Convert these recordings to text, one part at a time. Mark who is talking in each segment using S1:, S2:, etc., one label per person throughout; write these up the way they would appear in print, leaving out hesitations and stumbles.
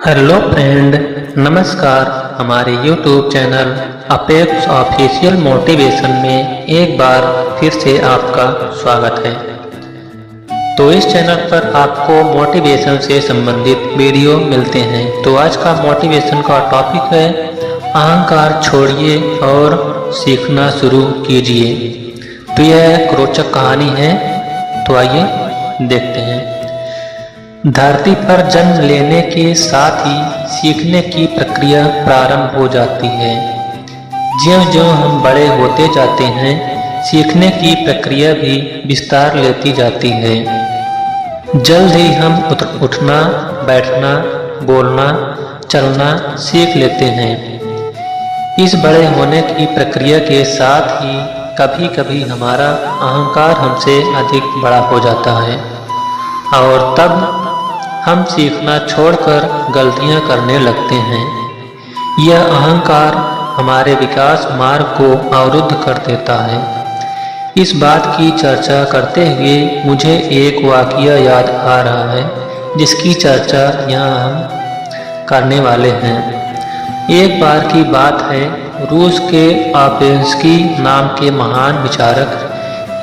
S1: Hello friend, नमस्कार। हमारे YouTube channel apex official motivation में एक बार फिर से आपका स्वागत है। तो इस चैनल पर आपको मोटिवेशन से संबंधित वीडियो मिलते हैं। तो आज का मोटिवेशन का टॉपिक है अहंकार छोड़िए और सीखना शुरू कीजिए। तो यह एक रोचक कहानी है, तो आइए देखते हैं। धरती पर जन्म लेने के साथ ही सीखने की प्रक्रिया प्रारंभ हो जाती है। ज्यों-ज्यों हम बड़े होते जाते हैं, सीखने की प्रक्रिया भी विस्तार लेती जाती है। जल्द ही हम उठना, बैठना, बोलना, चलना सीख लेते हैं। इस बड़े होने की प्रक्रिया के साथ ही कभी-कभी हमारा अहंकार हमसे अधिक बड़ा हो जाता है और तब हम सीखना छोड़कर गलतियां करने लगते हैं। यह अहंकार हमारे विकास मार्ग को अवरुद्ध कर देता है। इस बात की चर्चा करते हुए मुझे एक वाकया याद आ रहा है, जिसकी चर्चा यहाँ हम करने वाले हैं। एक बार की बात है, रूस के आपेंस्की नाम के महान विचारक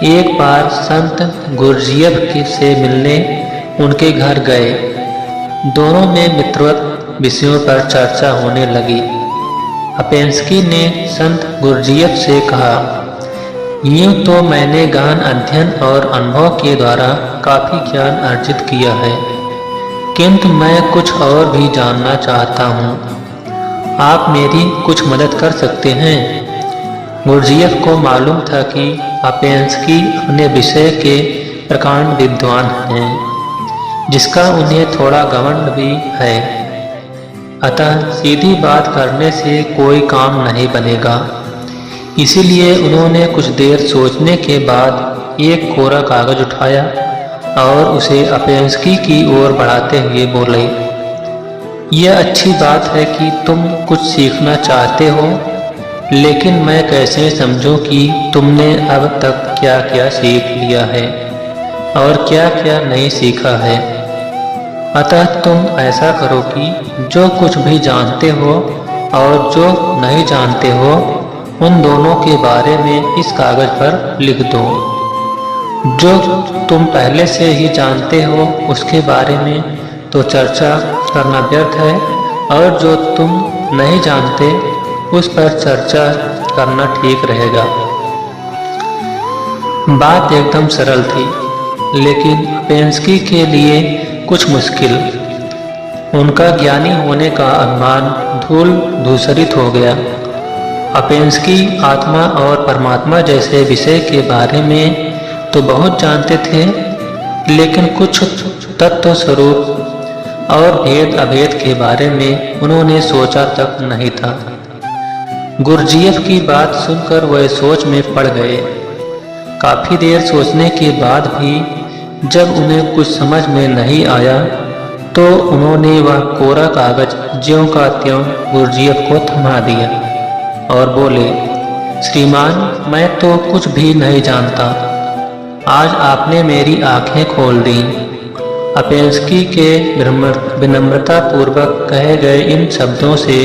S1: एक बार संत गुरजिएफ से मिलने उनके घर गए। दोनों में मित्रवत विषयों पर चर्चा होने लगी। आपेंस्की ने संत गुरजिएफ से कहा, यूं तो मैंने गहन अध्ययन और अनुभव के द्वारा काफी ज्ञान अर्जित किया है, किंतु मैं कुछ और भी जानना चाहता हूँ। आप मेरी कुछ मदद कर सकते हैं? गुरजिएफ को मालूम था कि आपेंस्की अपने विषय के प्रकांड विद्वान हैं, जिसका उन्हें थोड़ा घमंड भी है। अतः सीधी बात करने से कोई काम नहीं बनेगा। इसीलिए उन्होंने कुछ देर सोचने के बाद एक कोरा कागज उठाया और उसे आपेंस्की की ओर बढ़ाते हुए बोले, यह अच्छी बात है कि तुम कुछ सीखना चाहते हो, लेकिन मैं कैसे समझूं कि तुमने अब तक क्या क्या सीख लिया है और क्या क्या नहीं सीखा है। अतः तुम ऐसा करो कि जो कुछ भी जानते हो और जो नहीं जानते हो, उन दोनों के बारे में इस कागज पर लिख दो। जो तुम पहले से ही जानते हो उसके बारे में तो चर्चा करना व्यर्थ है, और जो तुम नहीं जानते उस पर चर्चा करना ठीक रहेगा। बात एकदम सरल थी, लेकिन आपेंस्की के लिए कुछ मुश्किल। उनका ज्ञानी होने का अभिमान धूल धूसरित हो गया। आपेंस्की आत्मा और परमात्मा जैसे विषय के बारे में तो बहुत जानते थे, लेकिन कुछ तत्व स्वरूप और भेद अभेद के बारे में उन्होंने सोचा तक नहीं था। गुरजिएफ की बात सुनकर वह सोच में पड़ गए। काफी देर सोचने के बाद भी जब उन्हें कुछ समझ में नहीं आया, तो उन्होंने वह कोरा कागज ज्यों का त्यों गुरजिएफ को थमा दिया और बोले, श्रीमान, मैं तो कुछ भी नहीं जानता। आज आपने मेरी आंखें खोल दी। आपेंस्की के विनम्रता पूर्वक कहे गए इन शब्दों से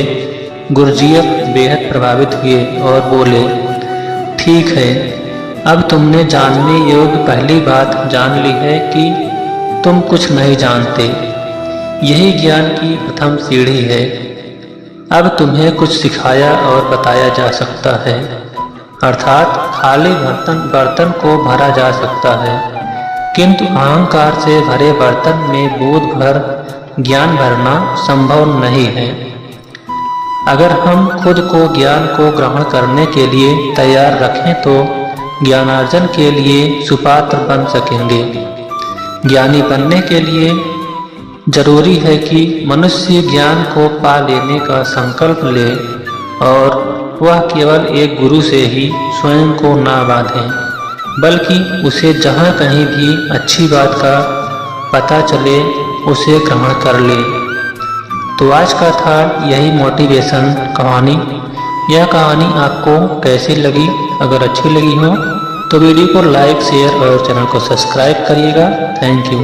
S1: गुरजिएफ बेहद प्रभावित हुए और बोले, ठीक है, अब तुमने जानने योग्य पहली बात जान ली है कि तुम कुछ नहीं जानते। यही ज्ञान की प्रथम सीढ़ी है। अब तुम्हें कुछ सिखाया और बताया जा सकता है, अर्थात खाली बर्तन को भरा जा सकता है, किंतु अहंकार से भरे बर्तन में बोध भर ज्ञान भरना संभव नहीं है। अगर हम खुद को ज्ञान को ग्रहण करने के लिए तैयार रखें तो ज्ञानार्जन के लिए सुपात्र बन सकेंगे। ज्ञानी बनने के लिए जरूरी है कि मनुष्य ज्ञान को पा लेने का संकल्प ले और वह केवल एक गुरु से ही स्वयं को ना बांधे, बल्कि उसे जहाँ कहीं भी अच्छी बात का पता चले उसे ग्रहण कर ले। तो आज का था यही मोटिवेशन कहानी। यह कहानी आपको कैसी लगी? अगर अच्छी लगी हो तो वीडियो को लाइक, शेयर और चैनल को सब्सक्राइब करिएगा। Thank you.